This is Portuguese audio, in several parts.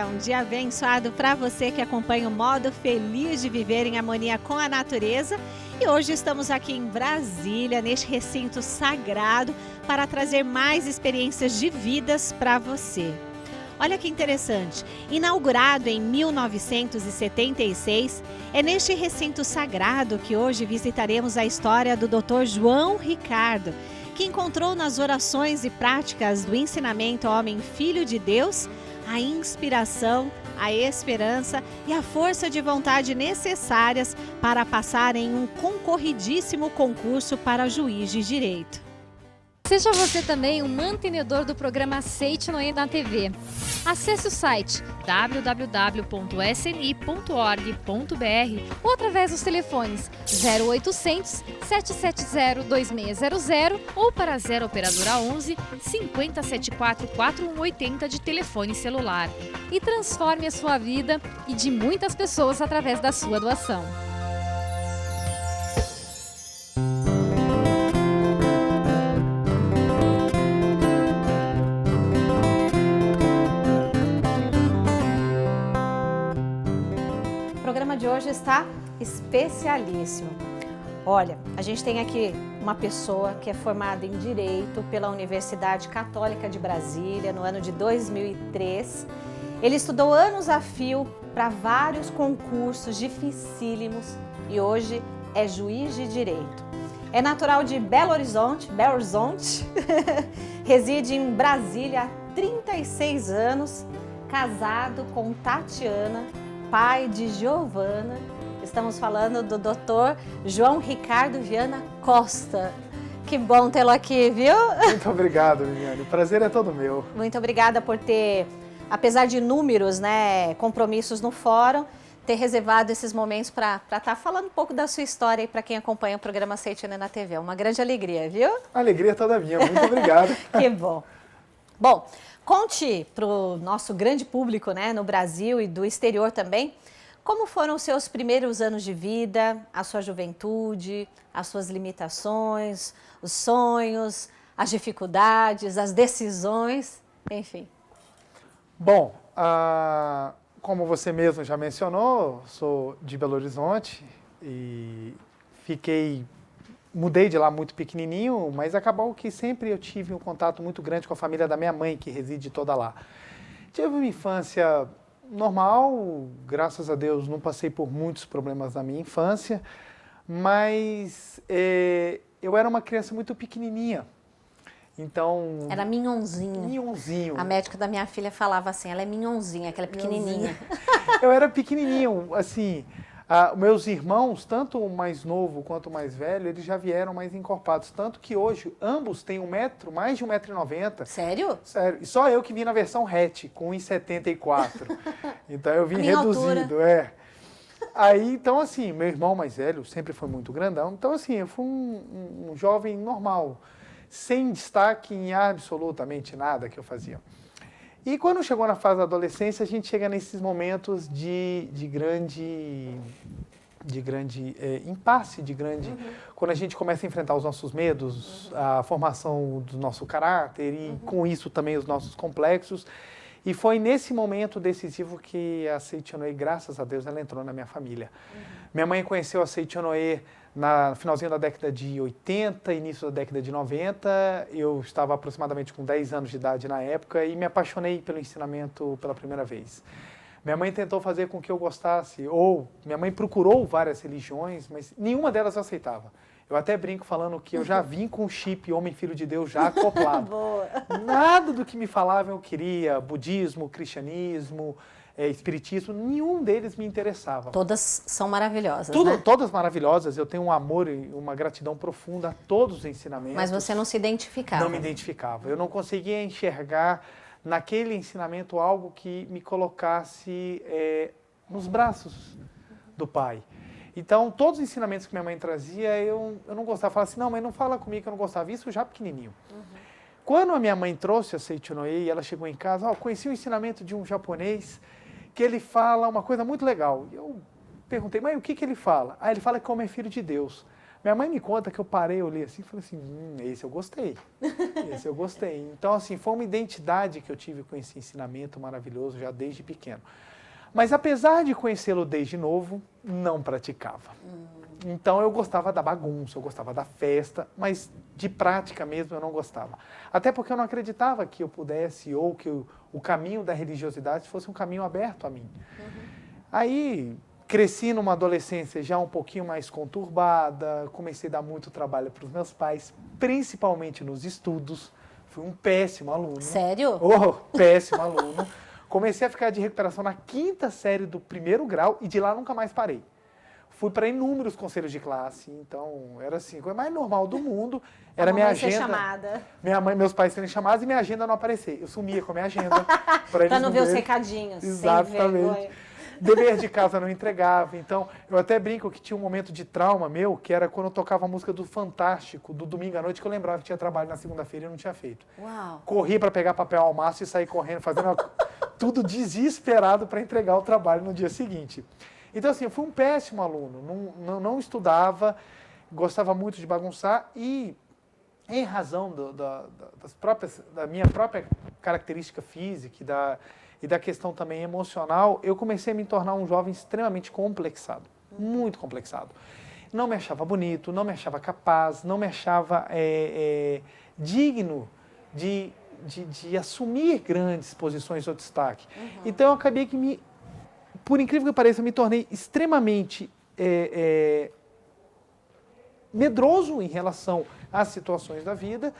um dia abençoado para você que acompanha o modo feliz de viver em harmonia com a natureza. E hoje estamos aqui em Brasília, neste recinto sagrado, para trazer mais experiências de vidas para você. Olha que interessante, inaugurado em 1976, é neste recinto sagrado que hoje visitaremos a história do Dr. João Ricardo, que encontrou nas orações e práticas do ensinamento Homem Filho de Deus a inspiração, a esperança e a força de vontade necessárias para passar em um concorridíssimo concurso para juiz de direito. Seja você também um mantenedor do programa Seitinoye na TV. Acesse o site www.sni.org.br ou através dos telefones 0800 770 2600 ou para 0 operadora 11 5074 4180 de telefone celular. E transforme a sua vida e de muitas pessoas através da sua doação. O programa de hoje está especialíssimo. Olha, a gente tem aqui uma pessoa que é formada em Direito pela Universidade Católica de Brasília no ano de 2003. Ele estudou anos a fio para vários concursos dificílimos e hoje é juiz de direito. É natural de Belo Horizonte, reside em Brasília há 36 anos, casado com Tatiana, pai de Giovana. Estamos falando do Dr. João Ricardo Viana Costa. Que bom tê-lo aqui, viu? Muito obrigado, Liliane. O prazer é todo meu. Muito obrigada por ter, apesar de inúmeros, compromissos no fórum, ter reservado esses momentos para estar falando um pouco da sua história aí para quem acompanha o programa Seitinoye na TV. Uma grande alegria, viu? A alegria é toda minha. Muito obrigado. Que bom. Bom, conte para o nosso grande público, no Brasil e do exterior também, como foram os seus primeiros anos de vida, a sua juventude, as suas limitações, os sonhos, as dificuldades, as decisões, enfim. Bom, como você mesmo já mencionou, sou de Belo Horizonte e mudei de lá muito pequenininho, mas acabou que sempre eu tive um contato muito grande com a família da minha mãe, que reside toda lá. Tive uma infância normal, graças a Deus não passei por muitos problemas na minha infância, mas eu era uma criança muito pequenininha. Então... Era minhonzinho. Minhonzinho. A médica da minha filha falava assim, ela é minhonzinha, aquela pequenininha. Eu era pequenininho, assim... meus irmãos, tanto o mais novo quanto o mais velho, eles já vieram mais encorpados. Tanto que hoje ambos têm mais de 1,90 m. Sério? Sério. E só eu que vim na versão hatch, com 1,74 m. Então eu vim reduzido. Altura. Aí, então assim, meu irmão mais velho sempre foi muito grandão. Então assim, eu fui um jovem normal, sem destaque em absolutamente nada que eu fazia. E quando chegou na fase da adolescência, a gente chega nesses momentos de grande impasse, quando a gente começa a enfrentar os nossos medos, a formação do nosso caráter e com isso também os nossos complexos. E foi nesse momento decisivo que a Seitinoye, graças a Deus, ela entrou na minha família. Minha mãe conheceu a Seitinoye no finalzinho da década de 80, início da década de 90, eu estava aproximadamente com 10 anos de idade na época e me apaixonei pelo ensinamento pela primeira vez. Minha mãe tentou fazer com que eu gostasse, minha mãe procurou várias religiões, mas nenhuma delas eu aceitava. Eu até brinco falando que eu já vim com o chip Homem Filho de Deus já acoplado. Boa. Nada do que me falavam eu queria, budismo, cristianismo, espiritismo, nenhum deles me interessava. Todas são maravilhosas, Todas maravilhosas, eu tenho um amor e uma gratidão profunda a todos os ensinamentos. Mas você não se identificava? Não me identificava, eu não conseguia enxergar naquele ensinamento algo que me colocasse nos braços do Pai. Então, todos os ensinamentos que minha mãe trazia, eu não gostava. Eu falava assim, não, mãe, não fala comigo que eu não gostava. Isso já pequenininho. Quando a minha mãe trouxe a Seitinoye e ela chegou em casa, conheci o ensinamento de um japonês que ele fala uma coisa muito legal. Eu perguntei, mãe, o que ele fala? Ele fala que o homem é filho de Deus. Minha mãe me conta que eu parei, olhei assim e falei assim, esse eu gostei, esse eu gostei. Então, assim, foi uma identidade que eu tive com esse ensinamento maravilhoso já desde pequeno. Mas apesar de conhecê-lo desde novo, não praticava. Então eu gostava da bagunça, eu gostava da festa, mas de prática mesmo eu não gostava. Até porque eu não acreditava que eu pudesse ou que o caminho da religiosidade fosse um caminho aberto a mim. Aí cresci numa adolescência já um pouquinho mais conturbada, comecei a dar muito trabalho para os meus pais, principalmente nos estudos. Fui um péssimo aluno. Sério? Oh, péssimo aluno. Comecei a ficar de recuperação na 5ª série do 1º grau e de lá nunca mais parei. Fui para inúmeros conselhos de classe, então era assim, a coisa mais normal do mundo. Era minha agenda. Ser chamada. Minha mãe, meus pais serem chamados e minha agenda não aparecer. Eu sumia com a minha agenda. Para não ver os recadinhos. Exatamente. Dever de casa não entregava. Então, eu até brinco que tinha um momento de trauma meu, que era quando eu tocava a música do Fantástico, do domingo à noite, que eu lembrava que tinha trabalho na segunda-feira e eu não tinha feito. Uau. Corri para pegar papel ao maço e sair correndo, fazendo tudo desesperado para entregar o trabalho no dia seguinte. Então, assim, eu fui um péssimo aluno, não estudava, gostava muito de bagunçar e, em razão da minha própria característica física e da questão também emocional, eu comecei a me tornar um jovem extremamente complexado, muito complexado. Não me achava bonito, não me achava capaz, não me achava digno de assumir grandes posições ou destaque. Então, eu acabei que por incrível que pareça, eu me tornei extremamente medroso em relação às situações da vida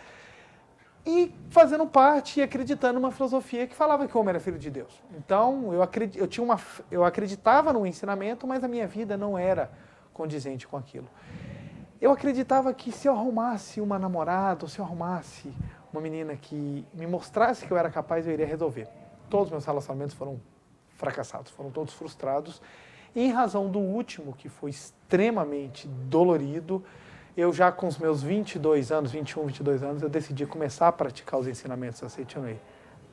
e fazendo parte e acreditando numa filosofia que falava que o homem era filho de Deus. Então, eu acreditava no ensinamento, mas a minha vida não era condizente com aquilo. Eu acreditava que se eu arrumasse uma namorada, ou se eu arrumasse uma menina que me mostrasse que eu era capaz, eu iria resolver. Todos os meus relacionamentos foram fracassados, foram todos frustrados. E em razão do último, que foi extremamente dolorido, eu já com os meus 22 anos, 21, 22 anos, eu decidi começar a praticar os ensinamentos da Seitonei.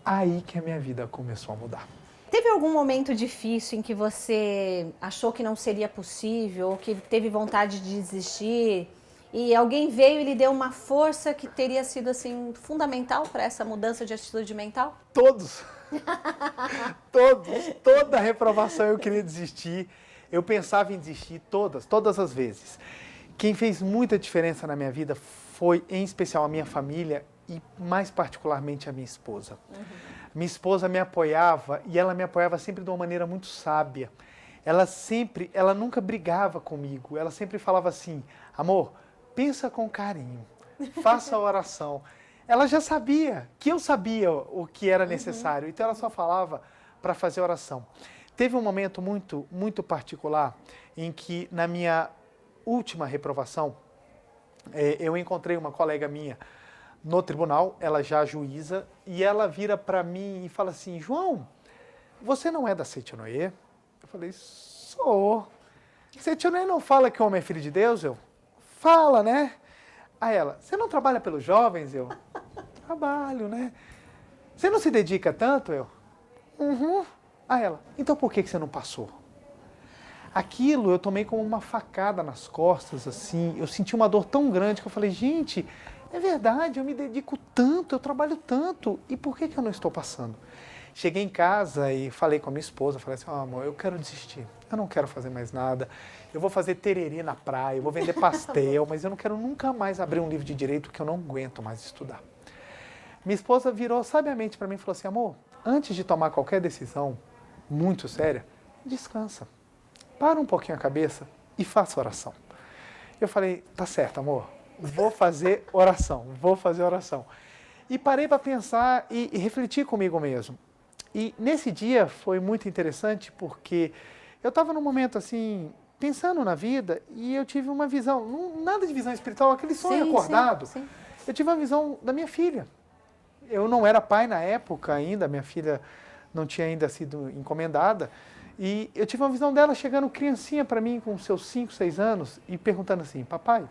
Aí que a minha vida começou a mudar. Teve algum momento difícil em que você achou que não seria possível, ou que teve vontade de desistir, e alguém veio e lhe deu uma força que teria sido assim fundamental para essa mudança de atitude mental? Todos! Toda reprovação eu queria desistir. Eu pensava em desistir todas as vezes. Quem fez muita diferença na minha vida foi, em especial, a minha família e, mais particularmente, a minha esposa. Minha esposa me apoiava e ela me apoiava sempre de uma maneira muito sábia. Ela nunca brigava comigo. Ela sempre falava assim, amor, pensa com carinho, faça a oração. Ela já sabia que eu sabia o que era necessário, então ela só falava para fazer oração. Teve um momento muito, muito particular em que, na minha última reprovação, eu encontrei uma colega minha no tribunal, ela já juíza, e ela vira para mim e fala assim, João, você não é da Seitonei? Eu falei, sou. Seitonei não fala que o homem é filho de Deus? Eu, fala, né? Aí ela, você não trabalha pelos jovens? Eu, trabalho, né? Você não se dedica tanto? Eu, Aí ela, então por que você não passou? Aquilo eu tomei como uma facada nas costas, assim, eu senti uma dor tão grande que eu falei, gente, é verdade, eu me dedico tanto, eu trabalho tanto, e por que eu não estou passando? Cheguei em casa e falei com a minha esposa, falei assim, amor, eu quero desistir, eu não quero fazer mais nada, eu vou fazer tererê na praia, eu vou vender pastel, mas eu não quero nunca mais abrir um livro de direito que eu não aguento mais estudar. Minha esposa virou sabiamente para mim e falou assim, amor, antes de tomar qualquer decisão muito séria, descansa. Para um pouquinho a cabeça e faça oração. Eu falei, tá certo, amor, vou fazer oração. E parei para pensar e refletir comigo mesmo. E nesse dia foi muito interessante porque eu estava num momento assim, pensando na vida e eu tive uma visão, nada de visão espiritual, aquele sonho acordado. Sim. Eu tive uma visão da minha filha. Eu não era pai na época ainda, minha filha não tinha ainda sido encomendada. E eu tive uma visão dela chegando criancinha para mim com seus 5, 6 anos e perguntando assim, papai,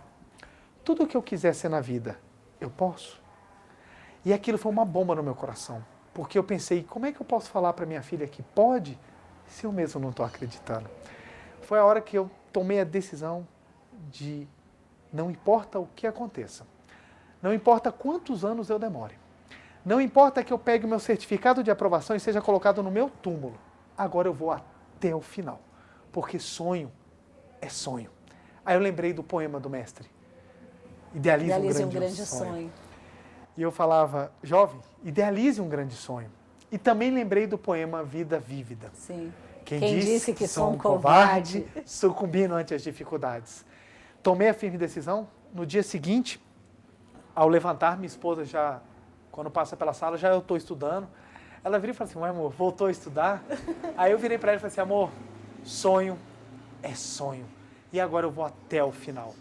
tudo o que eu quiser ser na vida, eu posso? E aquilo foi uma bomba no meu coração, porque eu pensei, como é que eu posso falar para minha filha que pode, se eu mesmo não estou acreditando? Foi a hora que eu tomei a decisão de Não importa o que aconteça. Não importa quantos anos eu demore. Não importa que eu pegue o meu certificado de aprovação e seja colocado no meu túmulo. Agora eu vou até o final. Porque sonho é sonho. Aí eu lembrei do poema do mestre. Idealize um grande sonho. E eu falava, jovem, idealize um grande sonho. E também lembrei do poema Vida Vívida. Sim. Quem disse que sou um covarde, sucumbindo ante as dificuldades. Tomei a firme decisão. No dia seguinte, ao levantar, minha esposa já, quando passa pela sala, já eu estou estudando. Ela vira e fala assim, ué, amor, voltou a estudar? Aí eu virei para ela e falei assim, amor, sonho é sonho. E agora eu vou até o final.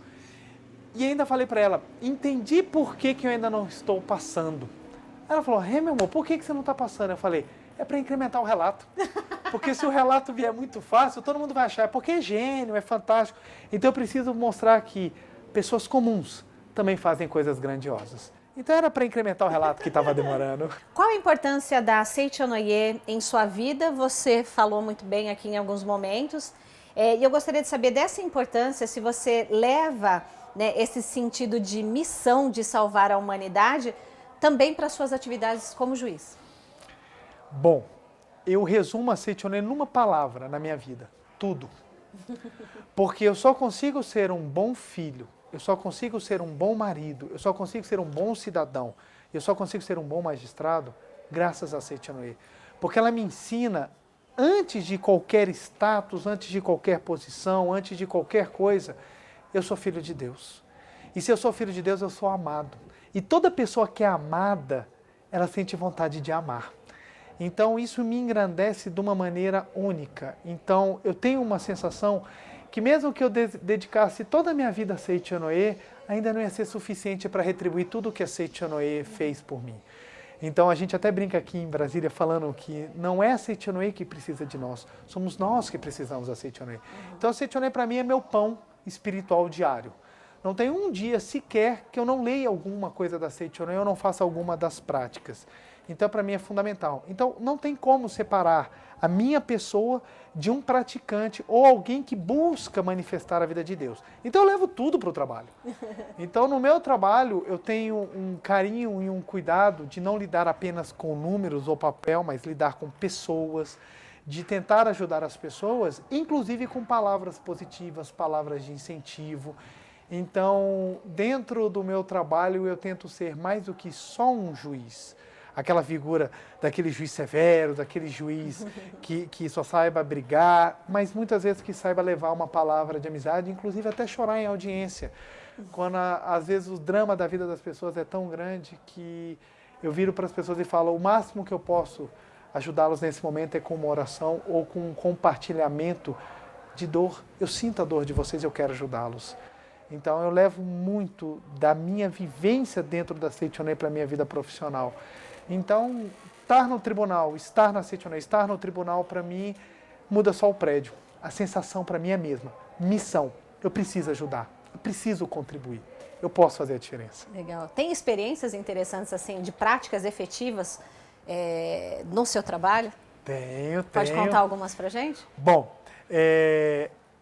E ainda falei para ela, entendi por que eu ainda não estou passando. Ela falou, meu amor, por que você não está passando? Eu falei, é para incrementar o relato. Porque se o relato vier muito fácil, todo mundo vai achar, porque é gênio, é fantástico. Então eu preciso mostrar que pessoas comuns também fazem coisas grandiosas. Então era para incrementar o relato que estava demorando. Qual a importância da Seichonoye em sua vida? Você falou muito bem aqui em alguns momentos. E eu gostaria de saber dessa importância, se você leva, né, esse sentido de missão de salvar a humanidade também para suas atividades como juiz. Bom, eu resumo a Seichonoye numa palavra na minha vida, tudo. Porque eu só consigo ser um bom filho, eu só consigo ser um bom marido, eu só consigo ser um bom cidadão, eu só consigo ser um bom magistrado graças a Seichonoye. Porque ela me ensina, antes de qualquer status, antes de qualquer posição, antes de qualquer coisa, eu sou filho de Deus. E se eu sou filho de Deus, eu sou amado. E toda pessoa que é amada, ela sente vontade de amar. Então isso me engrandece de uma maneira única. Então eu tenho uma sensação que mesmo que eu dedicasse toda a minha vida a Seichonoye, ainda não ia ser suficiente para retribuir tudo o que a Seichonoye fez por mim. Então a gente até brinca aqui em Brasília falando que não é a Seichonoye que precisa de nós, somos nós que precisamos da Seichonoye. Então a Seichonoye para mim é meu pão espiritual diário. Não tem um dia sequer que eu não leia alguma coisa da Seichonoye ou não faça alguma das práticas. Então para mim é fundamental. Então não tem como separar a minha pessoa de um praticante ou alguém que busca manifestar a vida de Deus. Então eu levo tudo para o trabalho. Então no meu trabalho eu tenho um carinho e um cuidado de não lidar apenas com números ou papel, mas lidar com pessoas, de tentar ajudar as pessoas, inclusive com palavras positivas, palavras de incentivo. Então, dentro do meu trabalho, eu tento ser mais do que só um juiz. Aquela figura daquele juiz severo, daquele juiz que só saiba brigar, mas muitas vezes que saiba levar uma palavra de amizade, inclusive até chorar em audiência. Quando, às vezes, o drama da vida das pessoas é tão grande que eu viro para as pessoas e falo, o máximo que eu posso ajudá-los nesse momento é com uma oração ou com um compartilhamento de dor. Eu sinto a dor de vocês e eu quero ajudá-los. Então eu levo muito da minha vivência dentro da Seichonoye para a minha vida profissional. Então, estar no tribunal, estar na Seichonoye, estar no tribunal para mim muda só o prédio. A sensação para mim é a mesma. Missão. Eu preciso ajudar. Eu preciso contribuir. Eu posso fazer a diferença. Legal. Tem experiências interessantes assim de práticas efetivas no seu trabalho? Tenho. Pode contar algumas pra gente? Bom,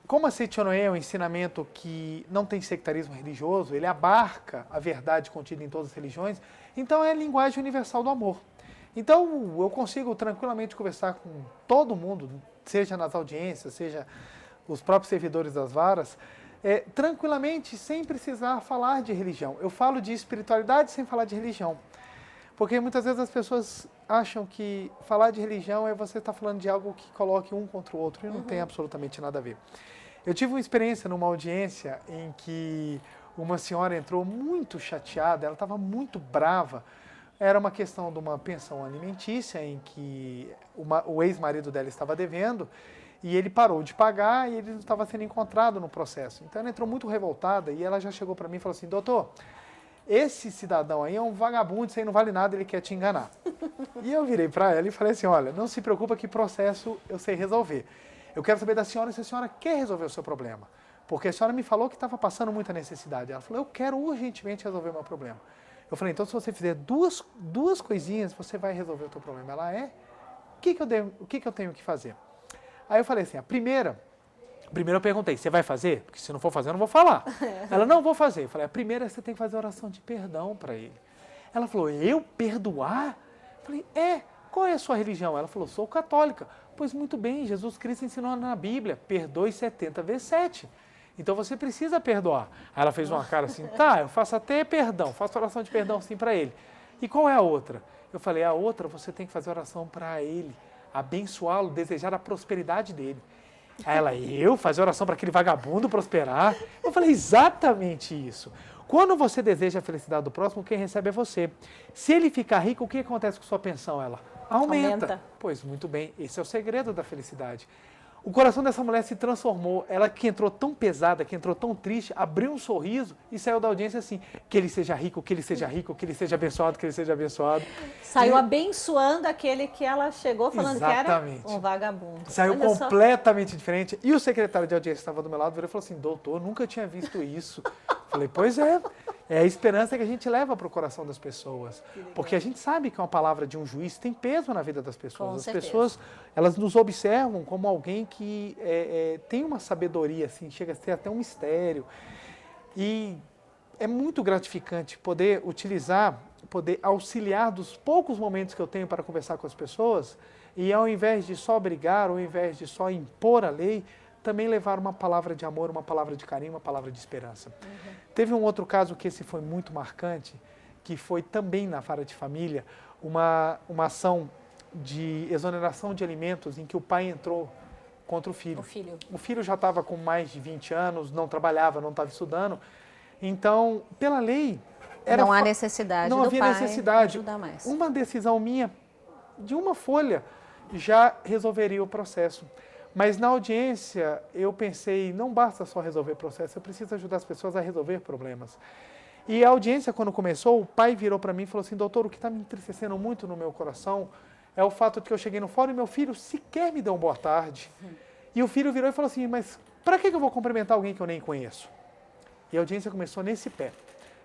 como a Seichonoye é um ensinamento que não tem sectarismo religioso, ele abarca a verdade contida em todas as religiões, então é a linguagem universal do amor. Então eu consigo tranquilamente conversar com todo mundo, seja nas audiências, seja os próprios servidores das varas, tranquilamente, sem precisar falar de religião. Eu falo de espiritualidade sem falar de religião. Porque muitas vezes as pessoas acham que falar de religião é você estar falando de algo que coloque um contra o outro, e não tem absolutamente nada a ver. Eu tive uma experiência numa audiência em que uma senhora entrou muito chateada, ela estava muito brava. Era uma questão de uma pensão alimentícia em que o ex-marido dela estava devendo e ele parou de pagar e ele não estava sendo encontrado no processo. Então ela entrou muito revoltada e ela já chegou para mim e falou assim, doutor, esse cidadão aí é um vagabundo, isso aí não vale nada, ele quer te enganar. E eu virei para ela e falei assim, olha, não se preocupa que processo eu sei resolver. Eu quero saber da senhora se a senhora quer resolver o seu problema. Porque a senhora me falou que estava passando muita necessidade. Ela falou, eu quero urgentemente resolver o meu problema. Eu falei, então se você fizer duas coisinhas, você vai resolver o seu problema. Ela o que eu tenho que fazer? Aí eu falei assim, a primeira, Primeiro eu perguntei, você vai fazer? Porque se não for fazer, eu não vou falar. Ela, não, vou fazer. Eu falei, a primeira você tem que fazer oração de perdão para ele. Ela falou, eu perdoar? Eu falei, qual é a sua religião? Ela falou, sou católica. Pois muito bem, Jesus Cristo ensinou na Bíblia, perdoe 70 vezes 7. Então você precisa perdoar. Aí ela fez uma cara assim, tá, eu faço até perdão, faço oração de perdão sim para ele. E qual é a outra? Eu falei, a outra você tem que fazer oração para ele, abençoá-lo, desejar a prosperidade dele. Aí ela, eu fazer oração para aquele vagabundo prosperar? Eu falei, exatamente isso. Quando você deseja a felicidade do próximo, quem recebe é você. Se ele ficar rico, o que acontece com sua pensão? Ela aumenta. Pois, muito bem, esse é o segredo da felicidade. O coração dessa mulher se transformou. Ela que entrou tão pesada, que entrou tão triste, abriu um sorriso e saiu da audiência assim, que ele seja rico, que ele seja rico, que ele seja abençoado, que ele seja abençoado. Saiu abençoando aquele que ela chegou falando exatamente. Que era um vagabundo. Saiu completamente diferente. E o secretário de audiência que estava do meu lado virou e falou assim, doutor, nunca tinha visto isso. Falei, pois é a esperança que a gente leva para o coração das pessoas. Porque a gente sabe que uma palavra de um juiz tem peso na vida das pessoas. As pessoas, elas nos observam como alguém que tem uma sabedoria, assim, chega a ser até um mistério. E é muito gratificante poder utilizar, poder auxiliar dos poucos momentos que eu tenho para conversar com as pessoas e ao invés de só brigar, ao invés de só impor a lei, também levar uma palavra de amor, uma palavra de carinho, uma palavra de esperança. Teve um outro caso que esse foi muito marcante, que foi também na vara de família, uma ação de exoneração de alimentos em que o pai entrou contra o filho. O filho já estava com mais de 20 anos, não trabalhava, não estava estudando. Então, pela lei... não há necessidade não do havia pai necessidade. ajudar mais. Uma decisão minha, de uma folha, já resolveria o processo. Mas na audiência eu pensei, não basta só resolver processo, eu preciso ajudar as pessoas a resolver problemas. E a audiência, quando começou, o pai virou para mim e falou assim, doutor, o que está me entristecendo muito no meu coração é o fato de que eu cheguei no fórum e meu filho sequer me deu uma boa tarde. E o filho virou e falou assim, mas para que eu vou cumprimentar alguém que eu nem conheço? E a audiência começou nesse pé.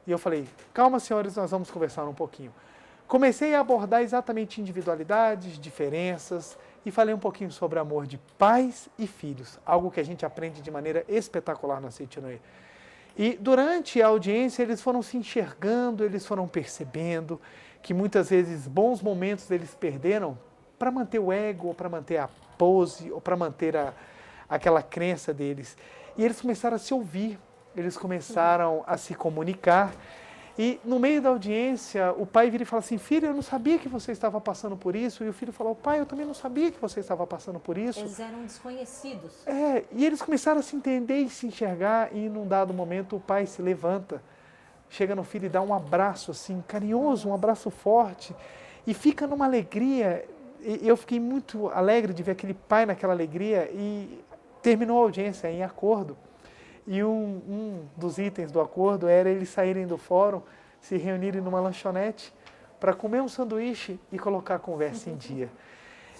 E eu falei, calma senhores, nós vamos conversar um pouquinho. Comecei a abordar exatamente individualidades, diferenças, e falei um pouquinho sobre amor de pais e filhos, algo que a gente aprende de maneira espetacular na Seitinoe. E durante a audiência eles foram se enxergando, eles foram percebendo que muitas vezes bons momentos eles perderam para manter o ego, ou para manter a pose, ou para manter aquela crença deles. E eles começaram a se ouvir, eles começaram a se comunicar. E no meio da audiência, o pai vira e fala assim, filho, eu não sabia que você estava passando por isso. E o filho falou, pai, eu também não sabia que você estava passando por isso. Eles eram desconhecidos. E eles começaram a se entender e se enxergar. E num dado momento, o pai se levanta, chega no filho e dá um abraço assim, carinhoso, um abraço forte. E fica numa alegria. E eu fiquei muito alegre de ver aquele pai naquela alegria. E terminou a audiência em acordo. E um dos itens do acordo era eles saírem do fórum, se reunirem numa lanchonete para comer um sanduíche e colocar a conversa em dia.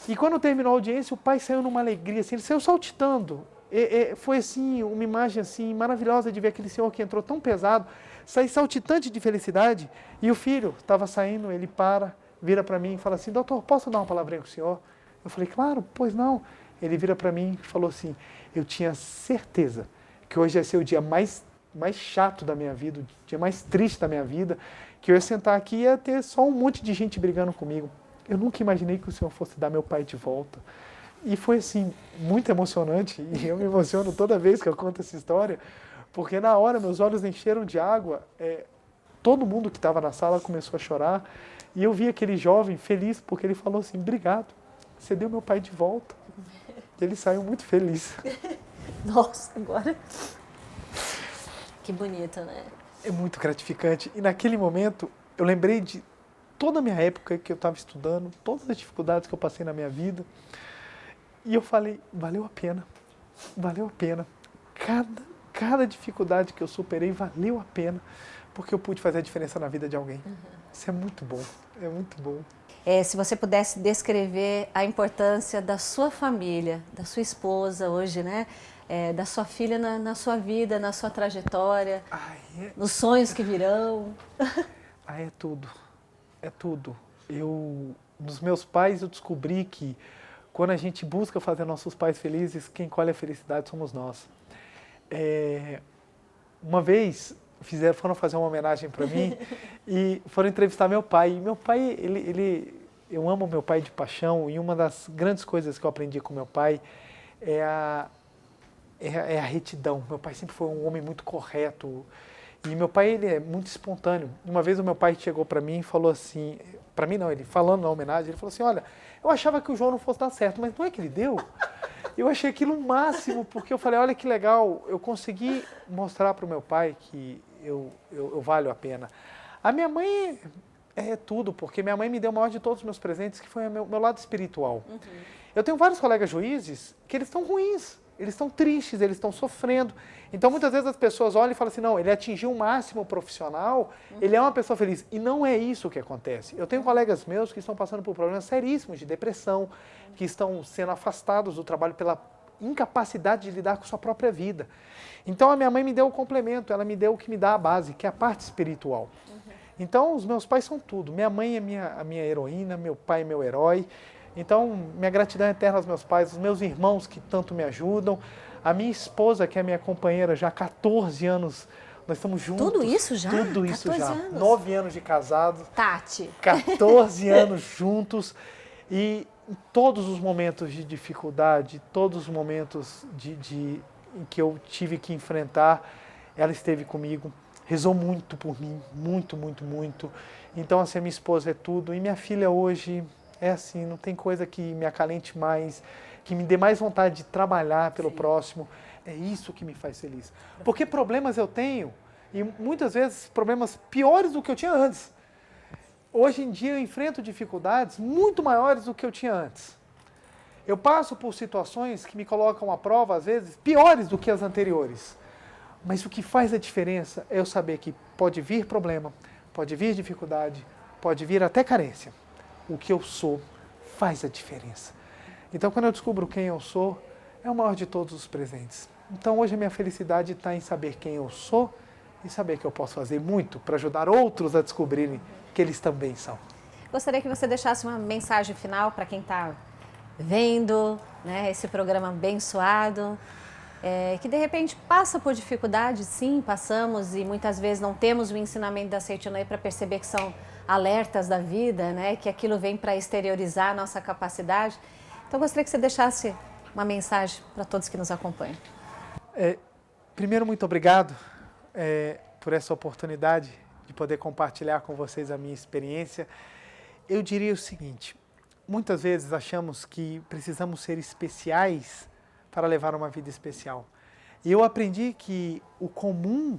E quando terminou a audiência, o pai saiu numa alegria, assim, ele saiu saltitando. Foi assim, uma imagem assim, maravilhosa de ver aquele senhor que entrou tão pesado, sair saltitante de felicidade. E o filho estava saindo, ele vira para mim e fala assim, doutor, posso dar uma palavrinha com o senhor? Eu falei, claro, pois não. Ele vira para mim e falou assim, eu tinha certeza que hoje ia ser o dia mais chato da minha vida, o dia mais triste da minha vida, que eu ia sentar aqui e ia ter só um monte de gente brigando comigo. Eu nunca imaginei que o Senhor fosse dar meu pai de volta. E foi, assim, muito emocionante, e eu me emociono toda vez que eu conto essa história, porque na hora meus olhos encheram de água, todo mundo que estava na sala começou a chorar, e eu vi aquele jovem feliz, porque ele falou assim, obrigado, você deu meu pai de volta. E ele saiu muito feliz. Nossa, agora... Que bonito, né? É muito gratificante. E naquele momento, eu lembrei de toda a minha época que eu estava estudando, todas as dificuldades que eu passei na minha vida. E eu falei, valeu a pena. Valeu a pena. Cada dificuldade que eu superei valeu a pena, porque eu pude fazer a diferença na vida de alguém. Isso é muito bom. É muito bom. Se você pudesse descrever a importância da sua família, da sua esposa hoje, né? Da sua filha na sua vida, na sua trajetória, nos sonhos que virão. É tudo. É tudo. Dos meus pais eu descobri que quando a gente busca fazer nossos pais felizes, quem colhe a felicidade somos nós. Uma vez foram fazer uma homenagem para mim e foram entrevistar meu pai. E meu pai, eu amo meu pai de paixão, e uma das grandes coisas que eu aprendi com meu pai é a retidão. Meu pai sempre foi um homem muito correto. E meu pai, ele é muito espontâneo. Uma vez o meu pai chegou para mim e falou assim, para mim não, ele falando na homenagem, ele falou assim, olha, eu achava que o João não fosse dar certo, mas não é que ele deu? Eu achei aquilo o máximo, porque eu falei, olha que legal, eu consegui mostrar para o meu pai que eu valho a pena. A minha mãe é tudo, porque minha mãe me deu o maior de todos os meus presentes, que foi o meu lado espiritual. Uhum. Eu tenho vários colegas juízes que eles estão ruins, eles estão tristes, eles estão sofrendo. Então, muitas vezes as pessoas olham e falam assim, não, ele atingiu o máximo profissional, ele é uma pessoa feliz. E não é isso que acontece. Eu tenho colegas meus que estão passando por problemas seríssimos de depressão, que estão sendo afastados do trabalho pela incapacidade de lidar com sua própria vida. Então, a minha mãe me deu o complemento, ela me deu o que me dá a base, que é a parte espiritual. Então, os meus pais são tudo. Minha mãe é a minha heroína, meu pai é meu herói. Então, minha gratidão é eterna aos meus pais, os meus irmãos que tanto me ajudam, a minha esposa, que é minha companheira já há 14 anos, nós estamos juntos. Tudo isso já? Tudo isso já. Anos. 9 anos de casado. Tati. 14 anos juntos. E em todos os momentos de dificuldade, todos os momentos em que eu tive que enfrentar, ela esteve comigo, rezou muito por mim, muito, muito, muito. Então, assim, a minha esposa é tudo. E minha filha hoje... é assim, não tem coisa que me acalente mais, que me dê mais vontade de trabalhar pelo próximo. É isso que me faz feliz. Porque problemas eu tenho, e muitas vezes problemas piores do que eu tinha antes. Hoje em dia eu enfrento dificuldades muito maiores do que eu tinha antes. Eu passo por situações que me colocam à prova, às vezes, piores do que as anteriores. Mas o que faz a diferença é eu saber que pode vir problema, pode vir dificuldade, pode vir até carência. O que eu sou faz a diferença. Então, quando eu descubro quem eu sou, é o maior de todos os presentes. Então, hoje a minha felicidade está em saber quem eu sou e saber que eu posso fazer muito para ajudar outros a descobrirem que eles também são. Gostaria que você deixasse uma mensagem final para quem está vendo, né, esse programa abençoado, que de repente passa por dificuldades, sim, passamos, e muitas vezes não temos o ensinamento da Seitonoi para perceber que são alertas da vida, né? Que aquilo vem para exteriorizar a nossa capacidade. Então, eu gostaria que você deixasse uma mensagem para todos que nos acompanham. Primeiro, muito obrigado por essa oportunidade de poder compartilhar com vocês a minha experiência. Eu diria o seguinte, muitas vezes achamos que precisamos ser especiais para levar uma vida especial. E eu aprendi que o comum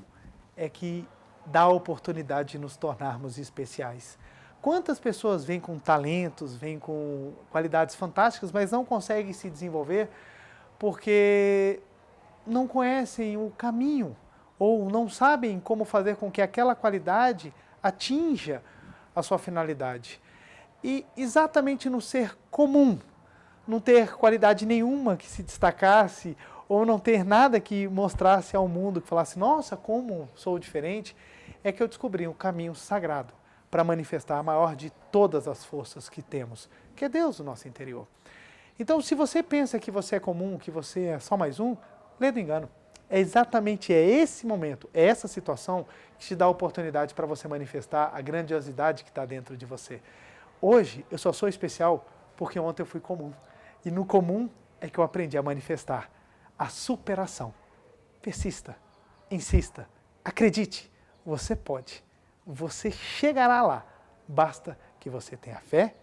é que dá a oportunidade de nos tornarmos especiais. Quantas pessoas vêm com talentos, vêm com qualidades fantásticas, mas não conseguem se desenvolver porque não conhecem o caminho ou não sabem como fazer com que aquela qualidade atinja a sua finalidade. E exatamente no ser comum, não ter qualidade nenhuma que se destacasse ou não ter nada que mostrasse ao mundo, que falasse, nossa, como sou diferente, é que eu descobri um caminho sagrado para manifestar a maior de todas as forças que temos, que é Deus no nosso interior. Então, se você pensa que você é comum, que você é só mais um, lê do engano. É exatamente esse momento, é essa situação que te dá a oportunidade para você manifestar a grandiosidade que está dentro de você. Hoje, eu só sou especial porque ontem eu fui comum. E no comum é que eu aprendi a manifestar a superação. Persista, insista, acredite. Você pode, você chegará lá, basta que você tenha fé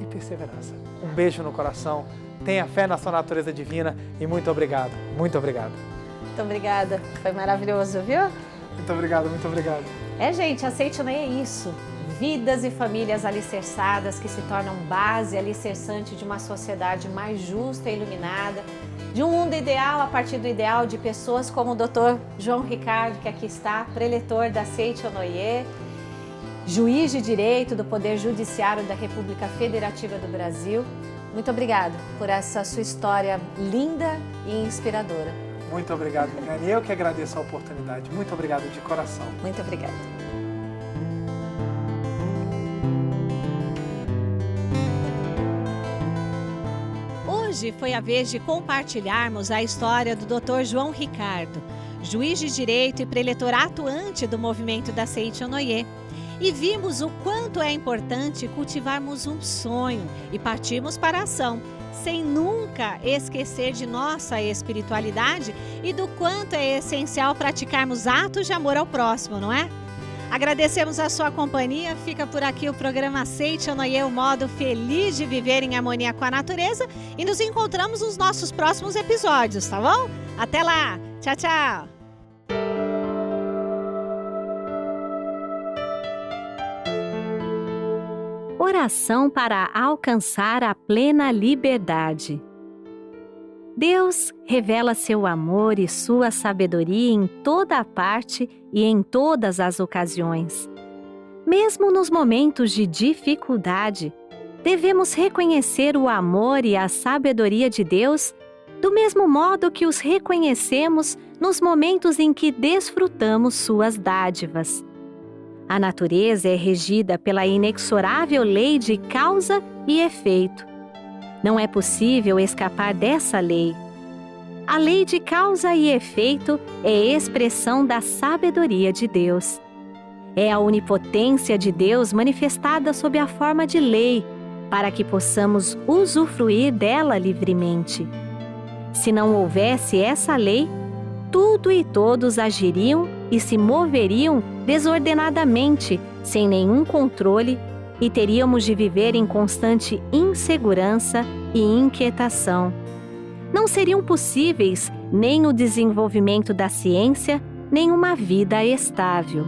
e perseverança. Um beijo no coração, tenha fé na sua natureza divina e muito obrigado, muito obrigado. Muito obrigada, foi maravilhoso, viu? Muito obrigado, muito obrigado. Gente, a Seitonoi é isso, vidas e famílias alicerçadas que se tornam base alicerçante de uma sociedade mais justa e iluminada, de um mundo ideal a partir do ideal de pessoas como o Dr. João Ricardo, que aqui está, preletor da Seitonoi, juiz de direito do Poder Judiciário da República Federativa do Brasil. Muito obrigada por essa sua história linda e inspiradora. Muito obrigado, Viviane. Eu que agradeço a oportunidade. Muito obrigado de coração. Muito obrigada. hoje foi a vez de compartilharmos a história do Dr. João Ricardo, juiz de direito e preletor atuante do movimento da Seiti-Onoye. E vimos o quanto é importante cultivarmos um sonho e partirmos para a ação, sem nunca esquecer de nossa espiritualidade e do quanto é essencial praticarmos atos de amor ao próximo, não é? Agradecemos a sua companhia, fica por aqui o programa Seiti-Onoye, o modo feliz de viver em harmonia com a natureza, e nos encontramos nos nossos próximos episódios, tá bom? Até lá! Tchau, tchau! Oração para alcançar a plena liberdade. Deus revela seu amor e sua sabedoria em toda a parte e em todas as ocasiões. Mesmo nos momentos de dificuldade, devemos reconhecer o amor e a sabedoria de Deus do mesmo modo que os reconhecemos nos momentos em que desfrutamos suas dádivas. A natureza é regida pela inexorável lei de causa e efeito. Não é possível escapar dessa lei. A lei de causa e efeito é expressão da sabedoria de Deus. É a onipotência de Deus manifestada sob a forma de lei, para que possamos usufruir dela livremente. Se não houvesse essa lei, tudo e todos agiriam e se moveriam desordenadamente, sem nenhum controle, e teríamos de viver em constante insegurança e inquietação. Não seriam possíveis nem o desenvolvimento da ciência, nem uma vida estável.